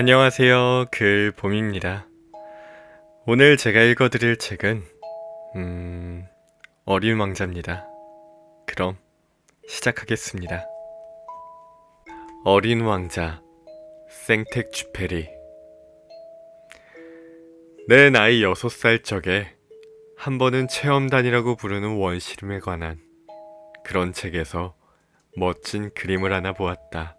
안녕하세요. 글봄입니다. 오늘 제가 읽어드릴 책은 어린 왕자입니다. 그럼 시작하겠습니다. 어린 왕자 생텍쥐페리. 내 나이 6살 적에 한 번은 체험단이라고 부르는 원시림에 관한 그런 책에서 멋진 그림을 하나 보았다.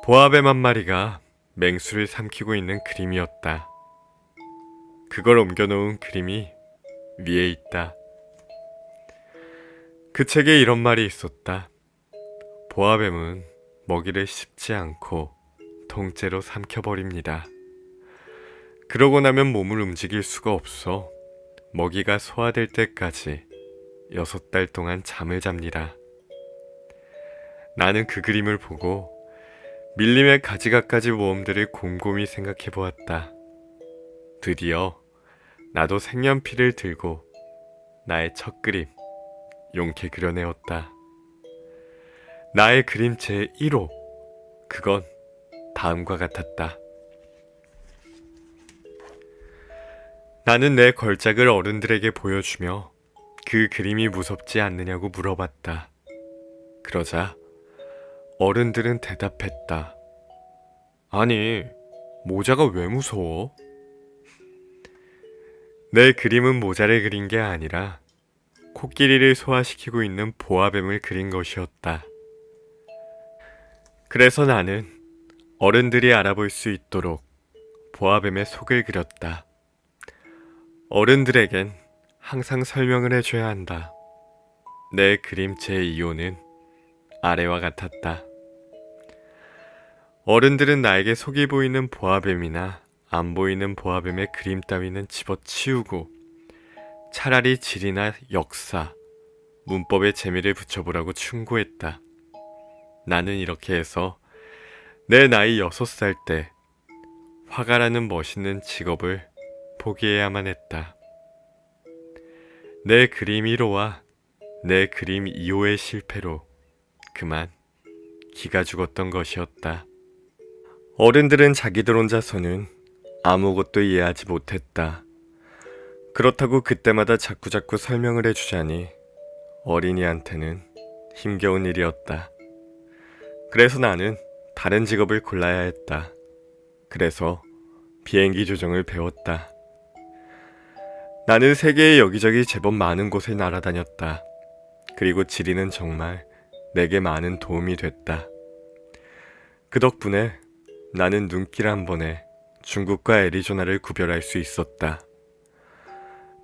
보아뱀 한 마리가 맹수를 삼키고 있는 그림이었다. 그걸 옮겨놓은 그림이 위에 있다. 그 책에 이런 말이 있었다. 보아뱀은 먹이를 씹지 않고 통째로 삼켜버립니다. 그러고 나면 몸을 움직일 수가 없어 먹이가 소화될 때까지 6달 동안 잠을 잡니다. 나는 그 그림을 보고 밀림의 가지각가지 모험들을 곰곰이 생각해 보았다. 드디어 나도 색연필을 들고 나의 첫 그림 용케 그려내었다. 나의 그림 제1호, 그건 다음과 같았다. 나는 내 걸작을 어른들에게 보여주며 그 그림이 무섭지 않느냐고 물어봤다. 그러자 어른들은 대답했다. 아니, 모자가 왜 무서워? 내 그림은 모자를 그린 게 아니라 코끼리를 소화시키고 있는 보아뱀을 그린 것이었다. 그래서 나는 어른들이 알아볼 수 있도록 보아뱀의 속을 그렸다. 어른들에겐 항상 설명을 해줘야 한다. 내 그림 제2호는 아래와 같았다. 어른들은 나에게 속이 보이는 보아뱀이나 안 보이는 보아뱀의 그림 따위는 집어치우고 차라리 지리나 역사, 문법에 재미를 붙여보라고 충고했다. 나는 이렇게 해서 내 나이 6살 때 화가라는 멋있는 직업을 포기해야만 했다. 내 그림 1호와 내 그림 2호의 실패로 그만 기가 죽었던 것이었다. 어른들은 자기들 혼자서는 아무것도 이해하지 못했다. 그렇다고 그때마다 자꾸자꾸 설명을 해주자니 어린이한테는 힘겨운 일이었다. 그래서 나는 다른 직업을 골라야 했다. 그래서 비행기 조종을 배웠다. 나는 세계의 여기저기 제법 많은 곳을 날아다녔다. 그리고 지리는 정말 내게 많은 도움이 됐다. 그 덕분에 나는 눈길 한 번에 중국과 애리조나를 구별할 수 있었다.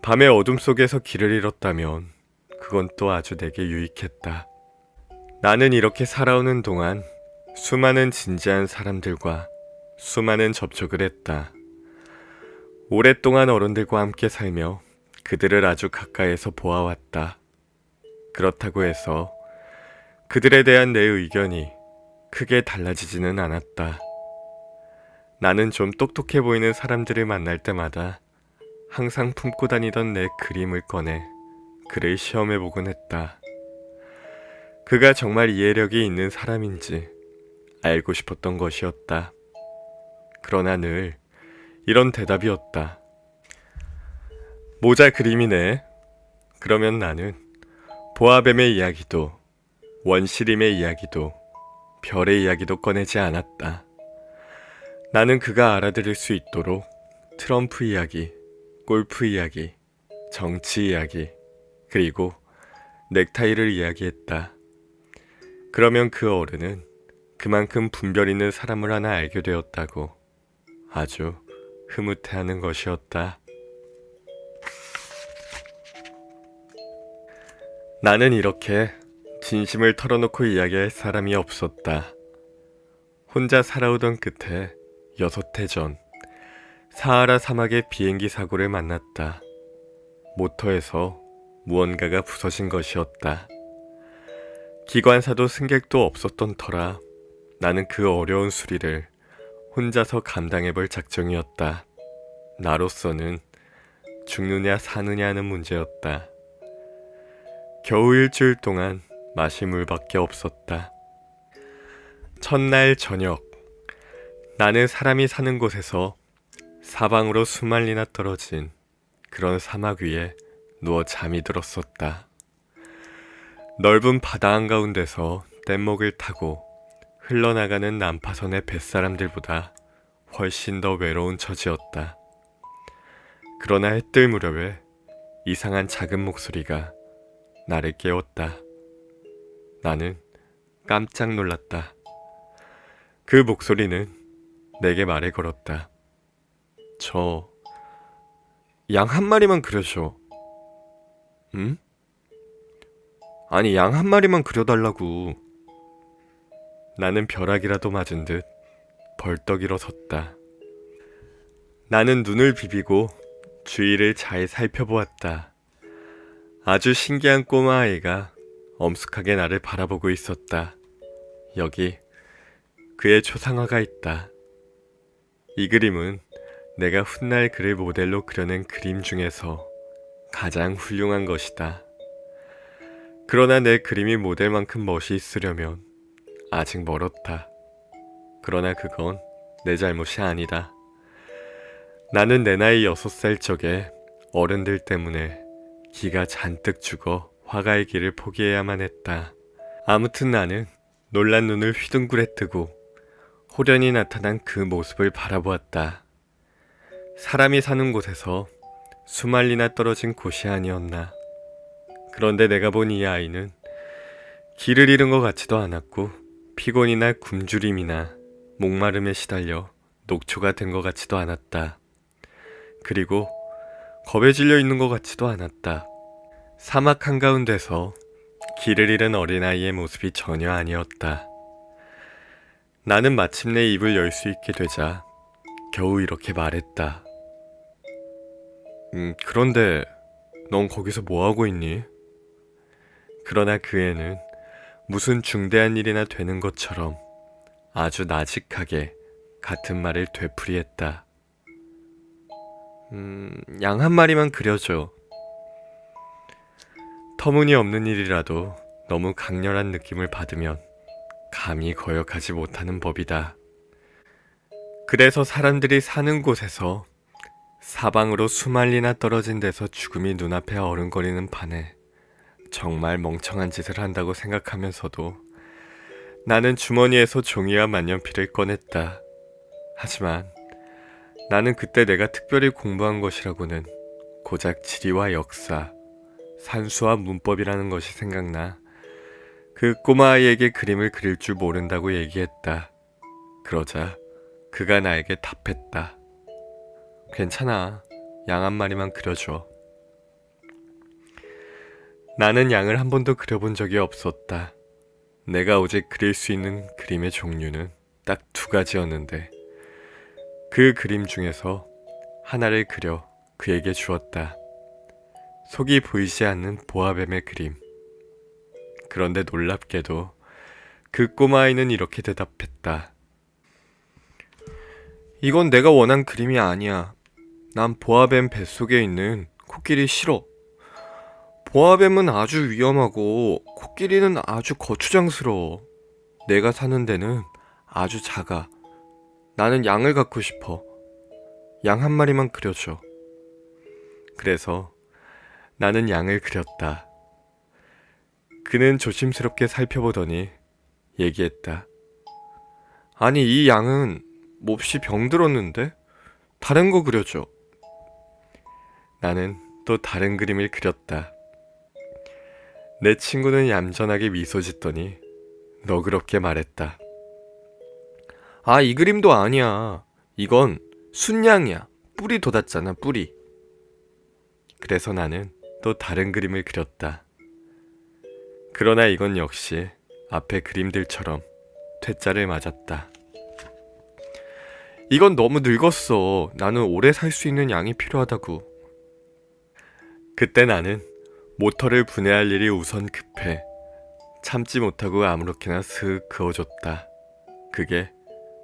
밤의 어둠 속에서 길을 잃었다면 그건 또 아주 내게 유익했다. 나는 이렇게 살아오는 동안 수많은 진지한 사람들과 수많은 접촉을 했다. 오랫동안 어른들과 함께 살며 그들을 아주 가까이에서 보아왔다. 그렇다고 해서 그들에 대한 내 의견이 크게 달라지지는 않았다. 나는 좀 똑똑해 보이는 사람들을 만날 때마다 항상 품고 다니던 내 그림을 꺼내 그를 시험해보곤 했다. 그가 정말 이해력이 있는 사람인지 알고 싶었던 것이었다. 그러나 늘 이런 대답이었다. 모자 그림이네. 그러면 나는 보아뱀의 이야기도 원시림의 이야기도 별의 이야기도 꺼내지 않았다. 나는 그가 알아들을 수 있도록 트럼프 이야기, 골프 이야기, 정치 이야기, 그리고 넥타이를 이야기했다. 그러면 그 어른은 그만큼 분별 있는 사람을 하나 알게 되었다고 아주 흐뭇해하는 것이었다. 나는 이렇게 진심을 털어놓고 이야기할 사람이 없었다. 혼자 살아오던 끝에 6해 전 사하라 사막의 비행기 사고를 만났다. 모터에서 무언가가 부서진 것이었다. 기관사도 승객도 없었던 터라 나는 그 어려운 수리를 혼자서 감당해볼 작정이었다. 나로서는 죽느냐 사느냐 하는 문제였다. 겨우 일주일 동안 마실 물밖에 없었다. 첫날 저녁 나는 사람이 사는 곳에서 사방으로 수만리나 떨어진 그런 사막 위에 누워 잠이 들었었다. 넓은 바다 한가운데서 뗏목을 타고 흘러나가는 난파선의 뱃사람들보다 훨씬 더 외로운 처지였다. 그러나 해 뜰 무렵에 이상한 작은 목소리가 나를 깨웠다. 나는 깜짝 놀랐다. 그 목소리는 내게 말을 걸었다. 저 양 한 마리만 그려줘. 응? 아니, 양 한 마리만 그려달라고. 나는 벼락이라도 맞은 듯 벌떡 일어섰다. 나는 눈을 비비고 주위를 잘 살펴보았다. 아주 신기한 꼬마아이가 엄숙하게 나를 바라보고 있었다. 여기 그의 초상화가 있다. 이 그림은 내가 훗날 그를 모델로 그려낸 그림 중에서 가장 훌륭한 것이다. 그러나 내 그림이 모델만큼 멋이 있으려면 아직 멀었다. 그러나 그건 내 잘못이 아니다. 나는 내 나이 6살 적에 어른들 때문에 기가 잔뜩 죽어 화가의 길을 포기해야만 했다. 아무튼 나는 놀란 눈을 휘둥그레 뜨고 호련히 나타난 그 모습을 바라보았다. 사람이 사는 곳에서 수만리나 떨어진 곳이 아니었나. 그런데 내가 본 이 아이는 길을 잃은 것 같지도 않았고 피곤이나 굶주림이나 목마름에 시달려 녹초가 된 것 같지도 않았다. 그리고 겁에 질려 있는 것 같지도 않았다. 사막 한가운데서 길을 잃은 어린아이의 모습이 전혀 아니었다. 나는 마침내 입을 열 수 있게 되자 겨우 이렇게 말했다. 그런데 넌 거기서 뭐하고 있니? 그러나 그 애는 무슨 중대한 일이나 되는 것처럼 아주 나직하게 같은 말을 되풀이했다. 양 한 마리만 그려줘. 터무니없는 일이라도 너무 강렬한 느낌을 받으면 감히 거역하지 못하는 법이다. 그래서 사람들이 사는 곳에서 사방으로 수만리나 떨어진 데서 죽음이 눈앞에 어른거리는 판에 정말 멍청한 짓을 한다고 생각하면서도 나는 주머니에서 종이와 만년필을 꺼냈다. 하지만 나는 그때 내가 특별히 공부한 것이라고는 고작 지리와 역사, 산수와 문법이라는 것이 생각나 그 꼬마아이에게 그림을 그릴 줄 모른다고 얘기했다. 그러자 그가 나에게 답했다. 괜찮아. 양 한 마리만 그려줘. 나는 양을 한 번도 그려본 적이 없었다. 내가 오직 그릴 수 있는 그림의 종류는 딱 2가지였는데 그 그림 중에서 하나를 그려 그에게 주었다. 속이 보이지 않는 보아뱀의 그림. 그런데 놀랍게도 그 꼬마아이는 이렇게 대답했다. 이건 내가 원한 그림이 아니야. 난 보아뱀 뱃속에 있는 코끼리 싫어. 보아뱀은 아주 위험하고 코끼리는 아주 거추장스러워. 내가 사는 데는 아주 작아. 나는 양을 갖고 싶어. 양 한 마리만 그려줘. 그래서 나는 양을 그렸다. 그는 조심스럽게 살펴보더니 얘기했다. 아니, 이 양은 몹시 병들었는데? 다른 거 그려줘. 나는 또 다른 그림을 그렸다. 내 친구는 얌전하게 미소 짓더니 너그럽게 말했다. 아, 이 그림도 아니야. 이건 순양이야. 뿔이 돋았잖아, 뿔이. 그래서 나는 또 다른 그림을 그렸다. 그러나 이건 역시 앞의 그림들처럼 퇴짜를 맞았다. 이건 너무 늙었어. 나는 오래 살 수 있는 양이 필요하다고. 그때 나는 모터를 분해할 일이 우선 급해 참지 못하고 아무렇게나 슥 그어줬다. 그게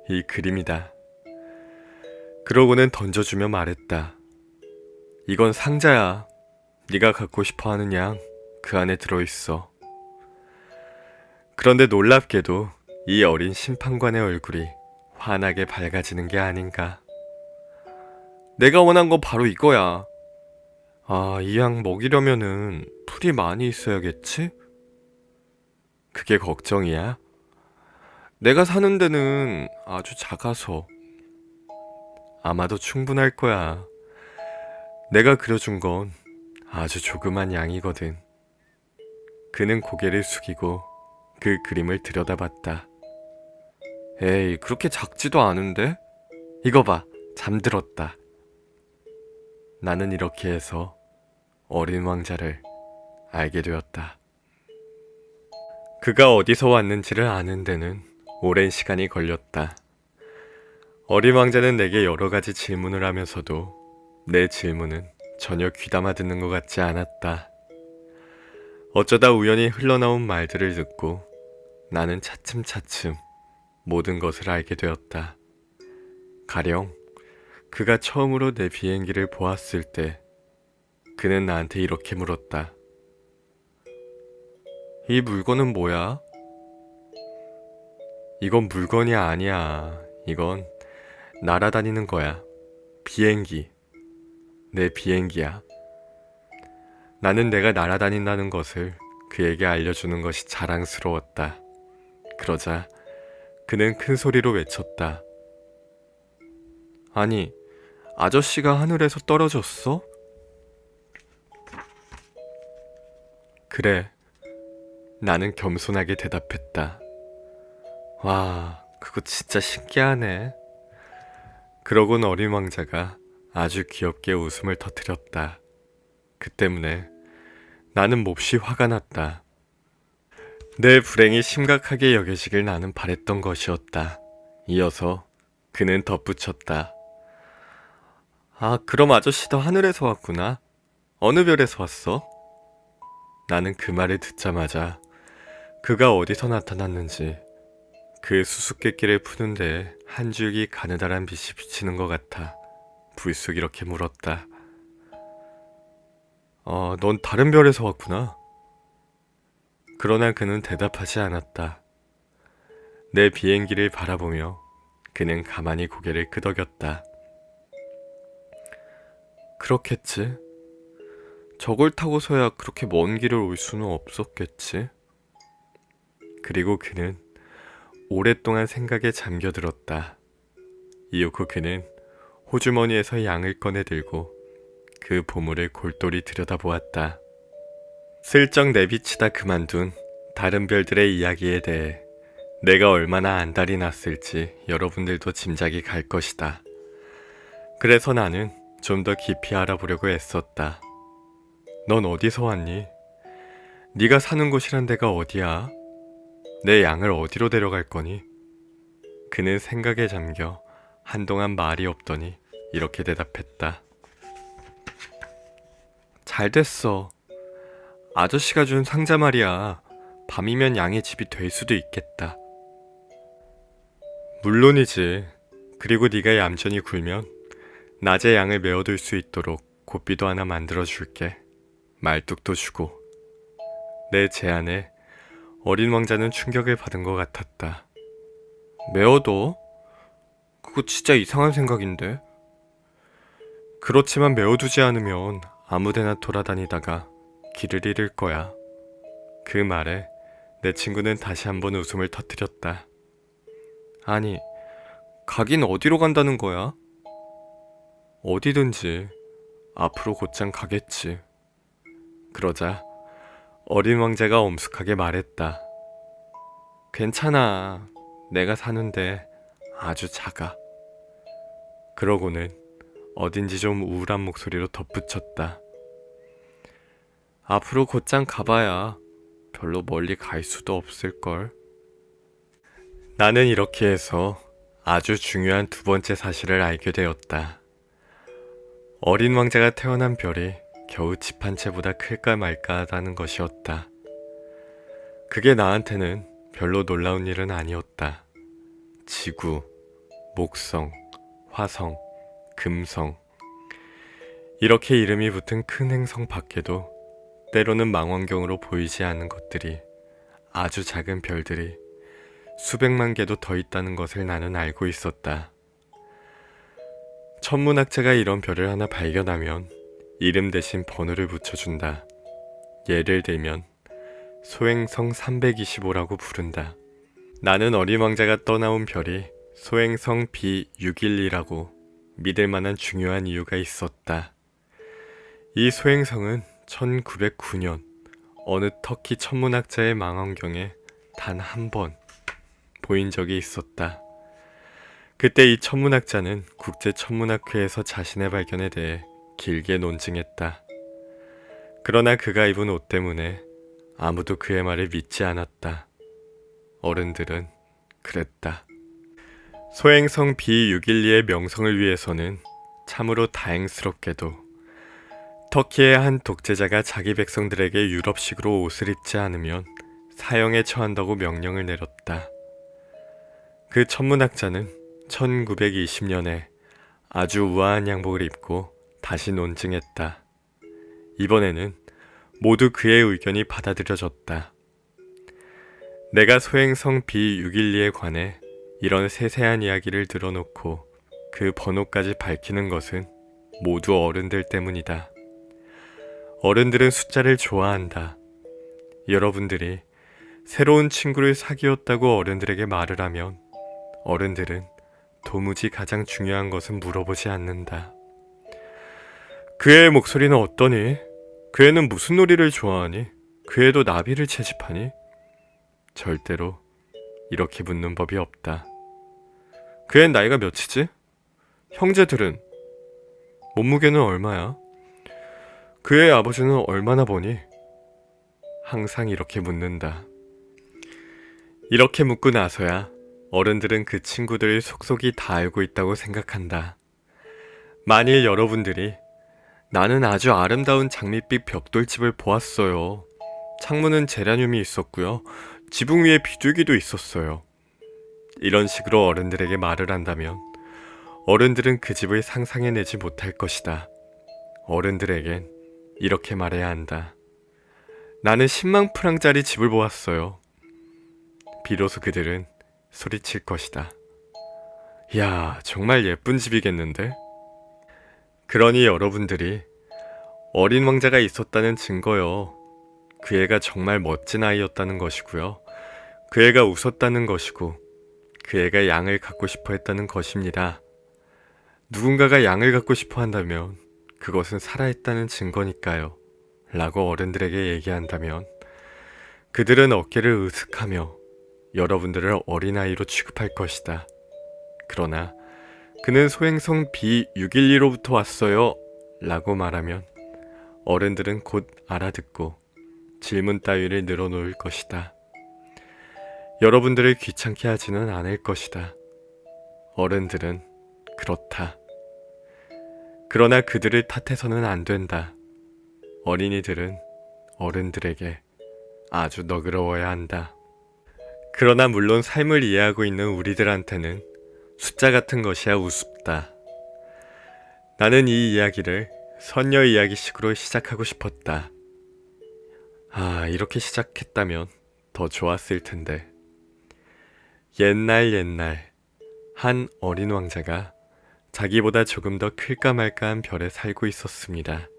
이 그림이다. 그러고는 던져주며 말했다. 이건 상자야. 네가 갖고 싶어하는 양 그 안에 들어있어. 그런데 놀랍게도 이 어린 심판관의 얼굴이 환하게 밝아지는 게 아닌가. 내가 원한 건 바로 이거야. 아, 이 양 먹이려면은 풀이 많이 있어야겠지? 그게 걱정이야? 내가 사는 데는 아주 작아서. 아마도 충분할 거야. 내가 그려준 건 아주 조그만 양이거든. 그는 고개를 숙이고 그 그림을 들여다봤다. 에이, 그렇게 작지도 않은데? 이거 봐, 잠들었다. 나는 이렇게 해서 어린 왕자를 알게 되었다. 그가 어디서 왔는지를 아는 데는 오랜 시간이 걸렸다. 어린 왕자는 내게 여러 가지 질문을 하면서도 내 질문은 전혀 귀담아 듣는 것 같지 않았다. 어쩌다 우연히 흘러나온 말들을 듣고 나는 차츰차츰 모든 것을 알게 되었다. 가령 그가 처음으로 내 비행기를 보았을 때 그는 나한테 이렇게 물었다. 이 물건은 뭐야? 이건 물건이 아니야. 이건 날아다니는 거야. 비행기. 내 비행기야. 나는 내가 날아다닌다는 것을 그에게 알려주는 것이 자랑스러웠다. 그러자 그는 큰 소리로 외쳤다. 아니, 아저씨가 하늘에서 떨어졌어? 그래. 나는 겸손하게 대답했다. 와, 그거 진짜 신기하네. 그러곤 어린 왕자가 아주 귀엽게 웃음을 터뜨렸다. 그 때문에 나는 몹시 화가 났다. 내 불행이 심각하게 여겨지길 나는 바랬던 것이었다. 이어서 그는 덧붙였다. 아, 그럼 아저씨도 하늘에서 왔구나. 어느 별에서 왔어? 나는 그 말을 듣자마자 그가 어디서 나타났는지 그 수수께끼를 푸는데 한 줄기 가느다란 빛이 비치는 것 같아 불쑥 이렇게 물었다. 넌 다른 별에서 왔구나. 그러나 그는 대답하지 않았다. 내 비행기를 바라보며 그는 가만히 고개를 끄덕였다. 그렇겠지. 저걸 타고서야 그렇게 먼 길을 올 수는 없었겠지. 그리고 그는 오랫동안 생각에 잠겨들었다. 이윽고 그는 호주머니에서 양을 꺼내 들고 그 보물을 골똘히 들여다보았다. 슬쩍 내비치다 그만둔 다른 별들의 이야기에 대해 내가 얼마나 안달이 났을지 여러분들도 짐작이 갈 것이다. 그래서 나는 좀 더 깊이 알아보려고 애썼다. 넌 어디서 왔니? 네가 사는 곳이란 데가 어디야? 내 양을 어디로 데려갈 거니? 그는 생각에 잠겨 한동안 말이 없더니 이렇게 대답했다. 잘 됐어. 아저씨가 준 상자 말이야. 밤이면 양의 집이 될 수도 있겠다. 물론이지. 그리고 네가 얌전히 굴면 낮에 양을 메어둘 수 있도록 고삐도 하나 만들어줄게. 말뚝도 주고. 내 제안에 어린 왕자는 충격을 받은 것 같았다. 메어둬? 그거 진짜 이상한 생각인데. 그렇지만 메어두지 않으면 아무데나 돌아다니다가 길을 잃을 거야. 그 말에 내 친구는 다시 한번 웃음을 터뜨렸다. 아니, 가긴 어디로 간다는 거야? 어디든지 앞으로 곧장 가겠지. 그러자 어린 왕자가 엄숙하게 말했다. 괜찮아. 내가 사는데 아주 작아. 그러고는 어딘지 좀 우울한 목소리로 덧붙였다. 앞으로 곧장 가봐야 별로 멀리 갈 수도 없을걸. 나는 이렇게 해서 아주 중요한 두 번째 사실을 알게 되었다. 어린 왕자가 태어난 별이 겨우 집 한 채보다 클까 말까 하다는 것이었다. 그게 나한테는 별로 놀라운 일은 아니었다. 지구, 목성, 화성, 금성 이렇게 이름이 붙은 큰 행성 밖에도 때로는 망원경으로 보이지 않는 것들이 아주 작은 별들이 수백만 개도 더 있다는 것을 나는 알고 있었다. 천문학자가 이런 별을 하나 발견하면 이름 대신 번호를 붙여준다. 예를 들면 소행성 325라고 부른다. 나는 어린 왕자가 떠나온 별이 소행성 B612라고 믿을 만한 중요한 이유가 있었다. 이 소행성은 1909년 어느 터키 천문학자의 망원경에 단 한 번 보인 적이 있었다. 그때 이 천문학자는 국제천문학회에서 자신의 발견에 대해 길게 논증했다. 그러나 그가 입은 옷 때문에 아무도 그의 말을 믿지 않았다. 어른들은 그랬다. 소행성 B612의 명성을 위해서는 참으로 다행스럽게도 터키의 한 독재자가 자기 백성들에게 유럽식으로 옷을 입지 않으면 사형에 처한다고 명령을 내렸다. 그 천문학자는 1920년에 아주 우아한 양복을 입고 다시 논증했다. 이번에는 모두 그의 의견이 받아들여졌다. 내가 소행성 B612에 관해 이런 세세한 이야기를 들어놓고 그 번호까지 밝히는 것은 모두 어른들 때문이다. 어른들은 숫자를 좋아한다. 여러분들이 새로운 친구를 사귀었다고 어른들에게 말을 하면 어른들은 도무지 가장 중요한 것은 물어보지 않는다. 그 애의 목소리는 어떠니? 그 애는 무슨 놀이를 좋아하니? 그 애도 나비를 채집하니? 절대로 이렇게 묻는 법이 없다. 그 애 나이가 몇이지? 형제들은? 몸무게는 얼마야? 그 애 아버지는 얼마나 버니? 항상 이렇게 묻는다. 이렇게 묻고 나서야 어른들은 그 친구들의 속속이 다 알고 있다고 생각한다. 만일 여러분들이 나는 아주 아름다운 장밋빛 벽돌집을 보았어요. 창문은 제라늄이 있었고요. 지붕 위에 비둘기도 있었어요. 이런 식으로 어른들에게 말을 한다면 어른들은 그 집을 상상해내지 못할 것이다. 어른들에겐 이렇게 말해야 한다. 나는 10만 프랑짜리 집을 보았어요. 비로소 그들은 소리칠 것이다. 이야, 정말 예쁜 집이겠는데? 그러니 여러분들이 어린 왕자가 있었다는 증거요. 그 애가 정말 멋진 아이였다는 것이고요. 그 애가 웃었다는 것이고 그 애가 양을 갖고 싶어 했다는 것입니다. 누군가가 양을 갖고 싶어 한다면 그것은 살아있다는 증거니까요. 라고 어른들에게 얘기한다면 그들은 어깨를 으쓱하며 여러분들을 어린아이로 취급할 것이다. 그러나 그는 소행성 B612로부터 왔어요 라고 말하면 어른들은 곧 알아듣고 질문 따위를 늘어놓을 것이다. 여러분들을 귀찮게 하지는 않을 것이다. 어른들은 그렇다. 그러나 그들을 탓해서는 안 된다. 어린이들은 어른들에게 아주 너그러워야 한다. 그러나 물론 삶을 이해하고 있는 우리들한테는 숫자 같은 것이야 우습다. 나는 이 이야기를 선녀 이야기식으로 시작하고 싶었다. 이렇게 시작했다면 더 좋았을 텐데. 옛날 한 어린 왕자가 자기보다 조금 더 클까 말까한 별에 살고 있었습니다.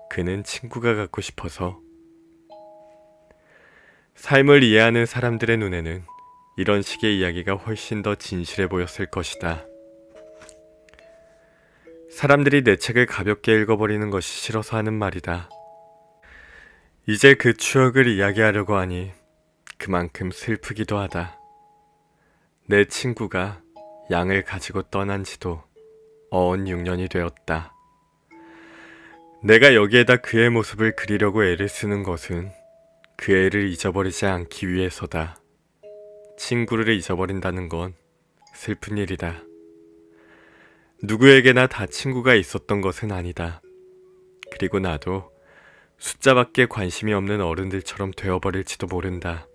그는 친구가 갖고 싶어서. 삶을 이해하는 사람들의 눈에는 이런 식의 이야기가 훨씬 더 진실해 보였을 것이다. 사람들이 내 책을 가볍게 읽어버리는 것이 싫어서 하는 말이다. 이제 그 추억을 이야기하려고 하니 그만큼 슬프기도 하다. 내 친구가 양을 가지고 떠난 지도 어언 6년이 되었다. 내가 여기에다 그의 모습을 그리려고 애를 쓰는 것은 그 애를 잊어버리지 않기 위해서다. 친구를 잊어버린다는 건 슬픈 일이다. 누구에게나 다 친구가 있었던 것은 아니다. 그리고 나도 숫자밖에 관심이 없는 어른들처럼 되어버릴지도 모른다.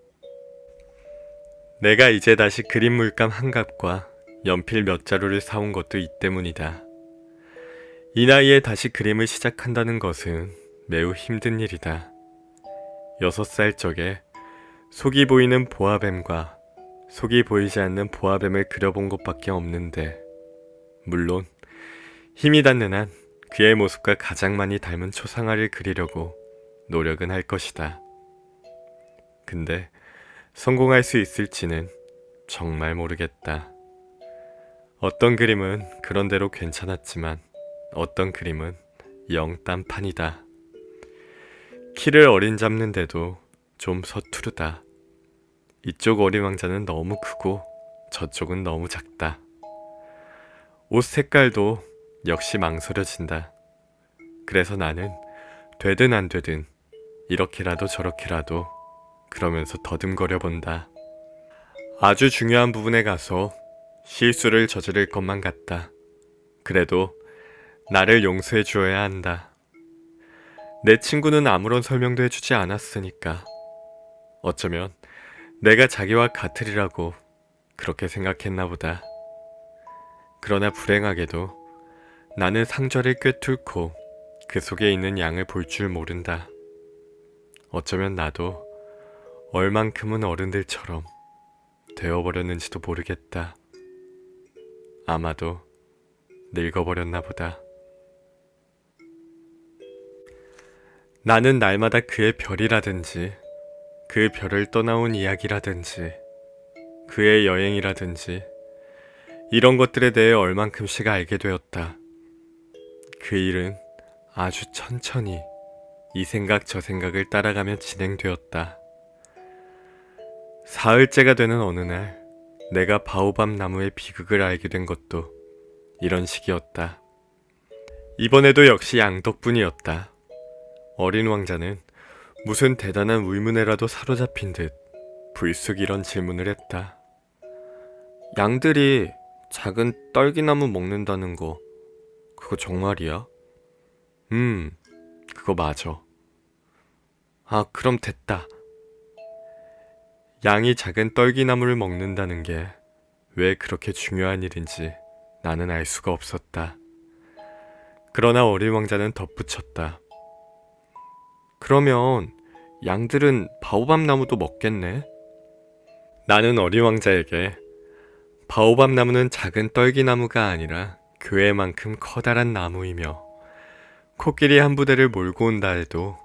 내가 이제 다시 그림 물감 한 갑과 연필 몇 자루를 사온 것도 이 때문이다. 이 나이에 다시 그림을 시작한다는 것은 매우 힘든 일이다. 6살 적에 속이 보이는 보아뱀과 속이 보이지 않는 보아뱀을 그려본 것밖에 없는데, 물론 힘이 닿는 한 그의 모습과 가장 많이 닮은 초상화를 그리려고 노력은 할 것이다. 근데 성공할 수 있을지는 정말 모르겠다. 어떤 그림은 그런대로 괜찮았지만 어떤 그림은 영 딴판이다. 키를 어림잡는데도 좀 서투르다. 이쪽 어린 왕자는 너무 크고 저쪽은 너무 작다. 옷 색깔도 역시 망설여진다. 그래서 나는 되든 안 되든 이렇게라도 저렇게라도 그러면서 더듬거려 본다. 아주 중요한 부분에 가서 실수를 저지를 것만 같다. 그래도 나를 용서해 주어야 한다. 내 친구는 아무런 설명도 해주지 않았으니까. 어쩌면 내가 자기와 같으리라고 그렇게 생각했나 보다. 그러나 불행하게도 나는 상자를 꿰뚫고 그 속에 있는 양을 볼 줄 모른다. 어쩌면 나도 얼만큼은 어른들처럼 되어버렸는지도 모르겠다. 아마도 늙어버렸나 보다. 나는 날마다 그의 별이라든지 그 별을 떠나온 이야기라든지 그의 여행이라든지 이런 것들에 대해 얼만큼씩 알게 되었다. 그 일은 아주 천천히 이 생각 저 생각을 따라가며 진행되었다. 사흘째가 되는 어느 날 내가 바오밥 나무의 비극을 알게 된 것도 이런 식이었다. 이번에도 역시 양 덕분이었다. 어린 왕자는 무슨 대단한 의문에라도 사로잡힌 듯 불쑥 이런 질문을 했다. 양들이 작은 떨기나무 먹는다는 거 그거 정말이야? 그거 맞아. 아, 그럼 됐다. 양이 작은 떨기나무를 먹는다는 게 왜 그렇게 중요한 일인지 나는 알 수가 없었다. 그러나 어린 왕자는 덧붙였다. 그러면 양들은 바오밥 나무도 먹겠네? 나는 어린 왕자에게 바오밥 나무는 작은 떨기나무가 아니라 교회만큼 커다란 나무이며 코끼리 한 부대를 몰고 온다 해도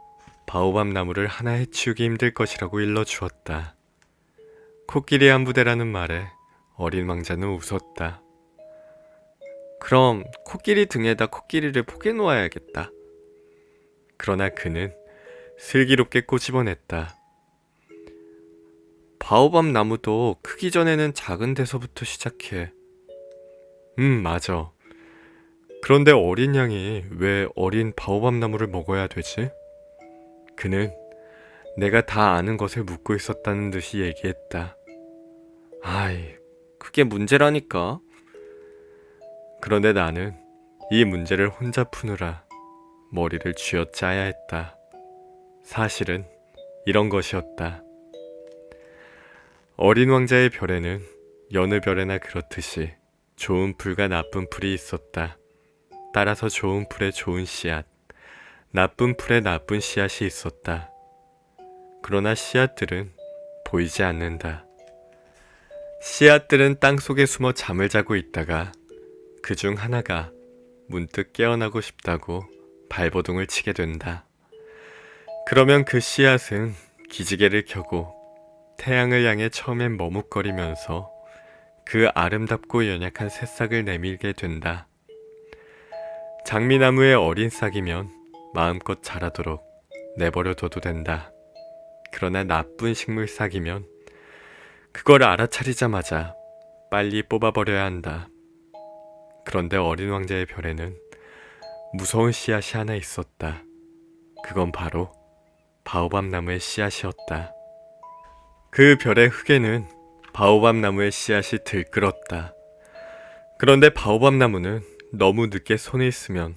바오밥 나무를 하나 해치우기 힘들 것이라고 일러주었다. 코끼리 한 부대라는 말에 어린 왕자는 웃었다. 그럼 코끼리 등에다 코끼리를 포개 놓아야겠다. 그러나 그는 슬기롭게 꼬집어냈다. 바오밥 나무도 크기 전에는 작은 데서부터 시작해. 맞아. 그런데 어린 양이 왜 어린 바오밥 나무를 먹어야 되지? 그는 내가 다 아는 것을 묻고 있었다는 듯이 얘기했다. 아이, 그게 문제라니까. 그런데 나는 이 문제를 혼자 푸느라 머리를 쥐어짜야 했다. 사실은 이런 것이었다. 어린 왕자의 별에는 여느 별에나 그렇듯이 좋은 풀과 나쁜 풀이 있었다. 따라서 좋은 풀에 좋은 씨앗, 나쁜 풀에 나쁜 씨앗이 있었다. 그러나 씨앗들은 보이지 않는다. 씨앗들은 땅속에 숨어 잠을 자고 있다가 그중 하나가 문득 깨어나고 싶다고 발버둥을 치게 된다. 그러면 그 씨앗은 기지개를 켜고 태양을 향해 처음엔 머뭇거리면서 그 아름답고 연약한 새싹을 내밀게 된다. 장미나무의 어린 싹이면 마음껏 자라도록 내버려둬도 된다. 그러나 나쁜 식물 싹이면 그걸 알아차리자마자 빨리 뽑아버려야 한다. 그런데 어린 왕자의 별에는 무서운 씨앗이 하나 있었다. 그건 바로 바오밥 나무의 씨앗이었다. 그 별의 흙에는 바오밥 나무의 씨앗이 들끓었다. 그런데 바오밥 나무는 너무 늦게 손에 쓰면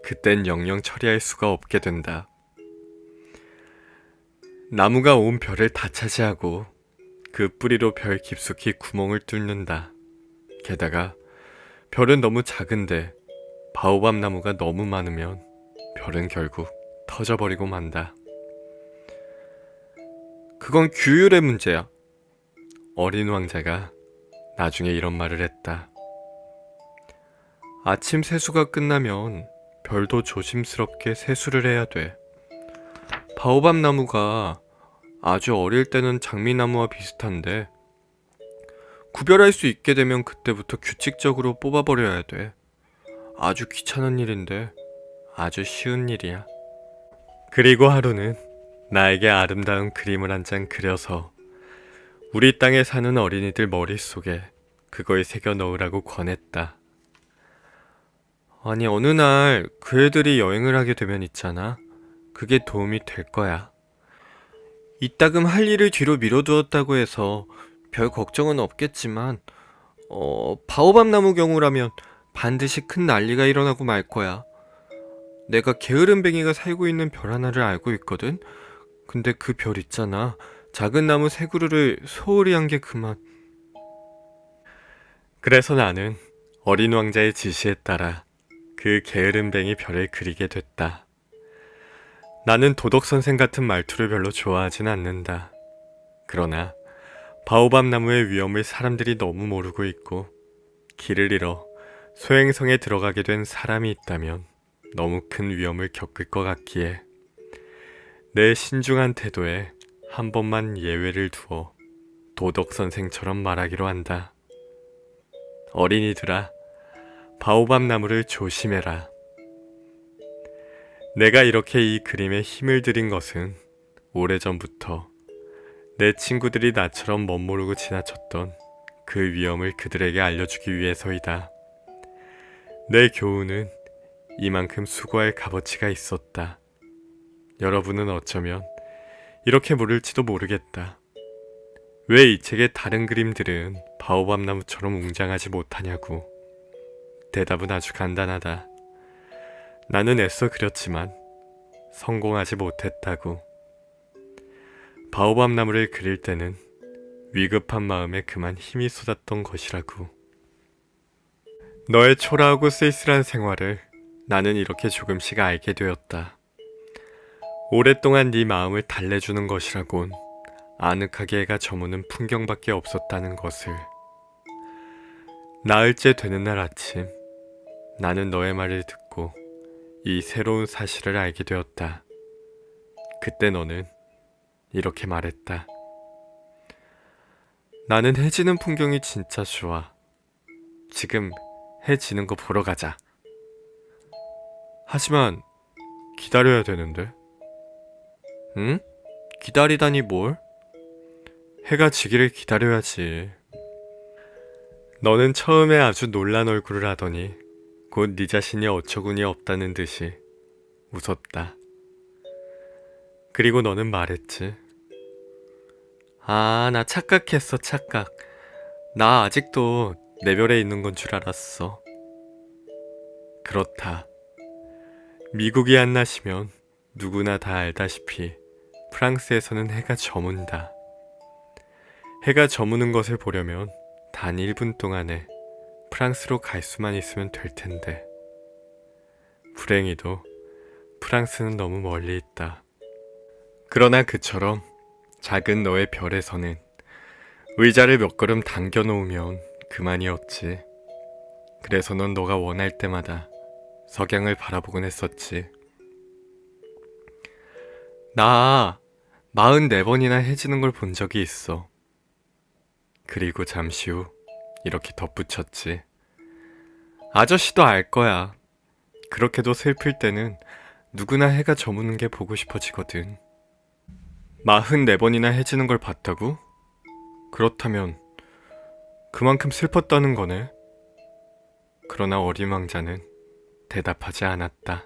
그땐 영영 처리할 수가 없게 된다. 나무가 온 별을 다 차지하고 그 뿌리로 별 깊숙이 구멍을 뚫는다. 게다가 별은 너무 작은데 바오밥 나무가 너무 많으면 별은 결국 터져버리고 만다. 그건 규율의 문제야. 어린 왕자가 나중에 이런 말을 했다. 아침 세수가 끝나면 별도 조심스럽게 세수를 해야 돼. 바오밥 나무가 아주 어릴 때는 장미나무와 비슷한데 구별할 수 있게 되면 그때부터 규칙적으로 뽑아버려야 돼. 아주 귀찮은 일인데 아주 쉬운 일이야. 그리고 하루는 나에게 아름다운 그림을 한 장 그려서 우리 땅에 사는 어린이들 머릿속에 그걸 새겨 넣으라고 권했다. 아니, 어느 날 그 애들이 여행을 하게 되면 있잖아. 그게 도움이 될 거야. 이따금 할 일을 뒤로 미뤄두었다고 해서 별 걱정은 없겠지만 바오밥 나무 경우라면 반드시 큰 난리가 일어나고 말 거야. 내가 게으름뱅이가 살고 있는 별 하나를 알고 있거든? 근데 그 별 있잖아. 작은 나무 세 그루를 소홀히 한 게 그만. 그래서 나는 어린 왕자의 지시에 따라 그 게으름뱅이 별을 그리게 됐다. 나는 도덕선생 같은 말투를 별로 좋아하진 않는다. 그러나 바오밥 나무의 위험을 사람들이 너무 모르고 있고 길을 잃어 소행성에 들어가게 된 사람이 있다면 너무 큰 위험을 겪을 것 같기에 내 신중한 태도에 한 번만 예외를 두어 도덕선생처럼 말하기로 한다. 어린이들아, 바오밥 나무를 조심해라. 내가 이렇게 이 그림에 힘을 들인 것은 오래전부터 내 친구들이 나처럼 멋모르고 지나쳤던 그 위험을 그들에게 알려주기 위해서이다. 내 교훈은 이만큼 수고할 값어치가 있었다. 여러분은 어쩌면 이렇게 모를지도 모르겠다. 왜 이 책의 다른 그림들은 바오밥 나무처럼 웅장하지 못하냐고. 대답은 아주 간단하다. 나는 애써 그렸지만 성공하지 못했다고. 바오밥 나무를 그릴 때는 위급한 마음에 그만 힘이 쏟았던 것이라고. 너의 초라하고 쓸쓸한 생활을 나는 이렇게 조금씩 알게 되었다. 오랫동안 네 마음을 달래주는 것이라곤 아늑하게 해가 저무는 풍경밖에 없었다는 것을. 나흘째 되는 날 아침, 나는 너의 말을 듣고 이 새로운 사실을 알게 되었다. 그때 너는 이렇게 말했다. 나는 해 지는 풍경이 진짜 좋아. 지금 해 지는 거 보러 가자. 하지만 기다려야 되는데. 응? 기다리다니 뭘? 해가 지기를 기다려야지. 너는 처음에 아주 놀란 얼굴을 하더니 곧 네 자신이 어처구니 없다는 듯이 웃었다. 그리고 너는 말했지. 아, 나 착각했어, 착각. 나 아직도 내 별에 있는 건 줄 알았어. 그렇다. 미국이 안 나시면 누구나 다 알다시피 프랑스에서는 해가 저문다. 해가 저무는 것을 보려면 단 1분 동안에 프랑스로 갈 수만 있으면 될 텐데. 불행히도 프랑스는 너무 멀리 있다. 그러나 그처럼 작은 너의 별에서는 의자를 몇 걸음 당겨 놓으면 그만이었지. 그래서 넌 너가 원할 때마다 석양을 바라보곤 했었지. 나 44번이나 해지는 걸 본 적이 있어. 그리고 잠시 후 이렇게 덧붙였지. 아저씨도 알 거야. 그렇게도 슬플 때는 누구나 해가 저무는 게 보고 싶어지거든. 44번이나 해지는 걸 봤다고? 그렇다면 그만큼 슬펐다는 거네. 그러나 어린 왕자는 대답하지 않았다.